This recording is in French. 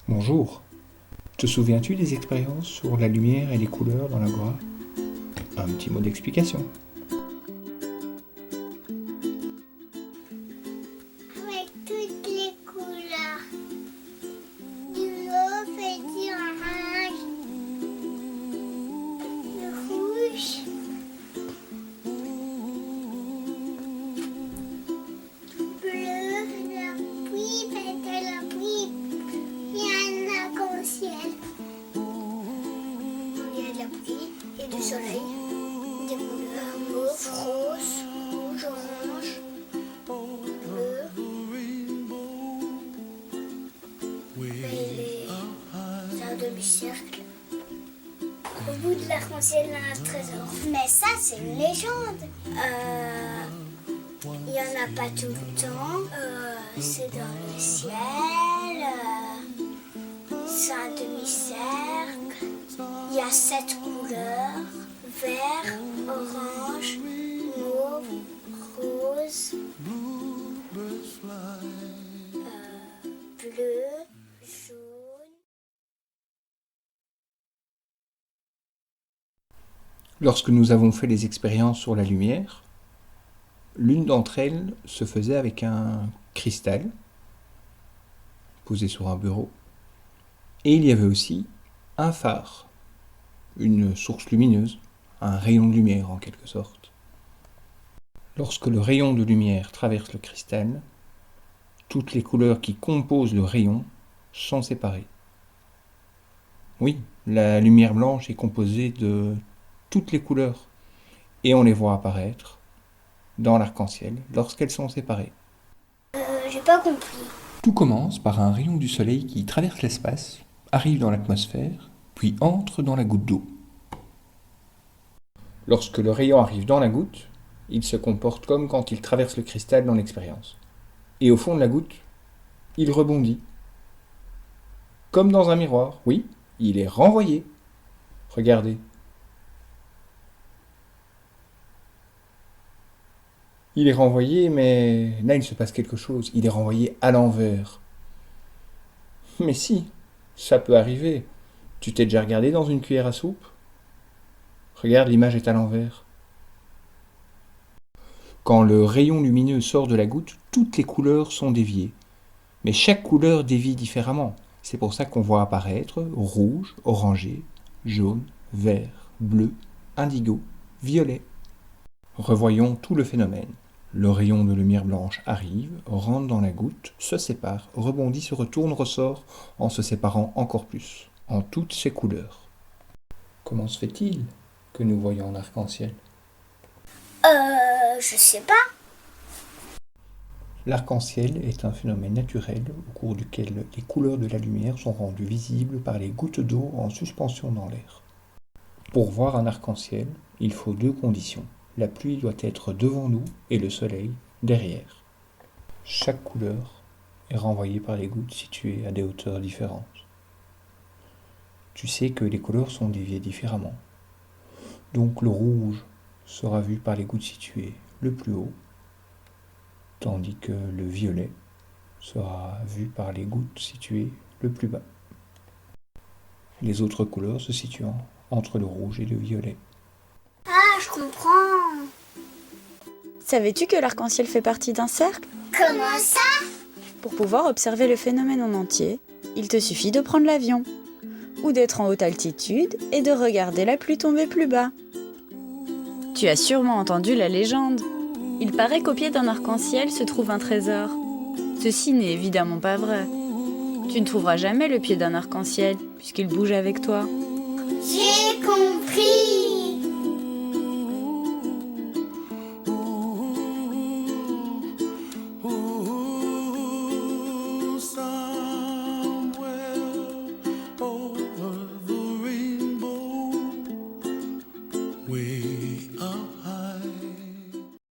Bonjour. Te souviens-tu des expériences sur la lumière et les couleurs dans l'agora? Un petit mot d'explication. Avec toutes les couleurs. Du mauve et du orange, du rouge, du bleu, de la pluie et de la pluie. Il y a un arc-en-ciel. Il y a de la pluie et du soleil. Des couleurs mauve, rose, rouge, orange, bleu. C'est un demi-cercle. Au bout de l'arc-en-ciel, il y a un trésor. Mais ça, c'est une légende. Il n'y en a pas tout le temps. C'est dans le ciel. C'est un demi-cercle. Il y a 7 couleurs. Vert, orange, mauve, rose, bleu, jaune. Lorsque nous avons fait les expériences sur la lumière, l'une d'entre elles se faisait avec un cristal posé sur un bureau. Et il y avait aussi un phare, une source lumineuse, un rayon de lumière en quelque sorte. Lorsque le rayon de lumière traverse le cristal, toutes les couleurs qui composent le rayon sont séparées. Oui, la lumière blanche est composée de toutes les couleurs et on les voit apparaître dans l'arc-en-ciel lorsqu'elles sont séparées. J'ai pas compris. Tout commence par un rayon du soleil qui traverse l'espace, arrive dans l'atmosphère, puis entre dans la goutte d'eau. Lorsque le rayon arrive dans la goutte, il se comporte comme quand il traverse le cristal dans l'expérience. Et au fond de la goutte, il rebondit. Comme dans un miroir, oui, il est renvoyé. Regardez. Il est renvoyé, mais là il se passe quelque chose. Il est renvoyé à l'envers. Mais si, ça peut arriver. Tu t'es déjà regardé dans une cuillère à soupe? Regarde, l'image est à l'envers. Quand le rayon lumineux sort de la goutte, toutes les couleurs sont déviées. Mais chaque couleur dévie différemment. C'est pour ça qu'on voit apparaître rouge, orangé, jaune, vert, bleu, indigo, violet. Revoyons tout le phénomène. Le rayon de lumière blanche arrive, rentre dans la goutte, se sépare, rebondit, se retourne, ressort, en se séparant encore plus, en toutes ses couleurs. Comment se fait-il que nous voyons un arc-en-ciel? Je sais pas. L'arc-en-ciel est un phénomène naturel au cours duquel les couleurs de la lumière sont rendues visibles par les gouttes d'eau en suspension dans l'air. Pour voir un arc-en-ciel, il faut 2 conditions. La pluie doit être devant nous et le soleil derrière. Chaque couleur est renvoyée par les gouttes situées à des hauteurs différentes. Tu sais que les couleurs sont déviées différemment. Donc le rouge sera vu par les gouttes situées le plus haut, tandis que le violet sera vu par les gouttes situées le plus bas. Les autres couleurs se situant entre le rouge et le violet. Ah, je comprends. Savais-tu que l'arc-en-ciel fait partie d'un cercle? Comment ça? Pour pouvoir observer le phénomène en entier, il te suffit de prendre l'avion, ou d'être en haute altitude et de regarder la pluie tomber plus bas. Tu as sûrement entendu la légende. Il paraît qu'au pied d'un arc-en-ciel se trouve un trésor. Ceci n'est évidemment pas vrai. Tu ne trouveras jamais le pied d'un arc-en-ciel, puisqu'il bouge avec toi. J'ai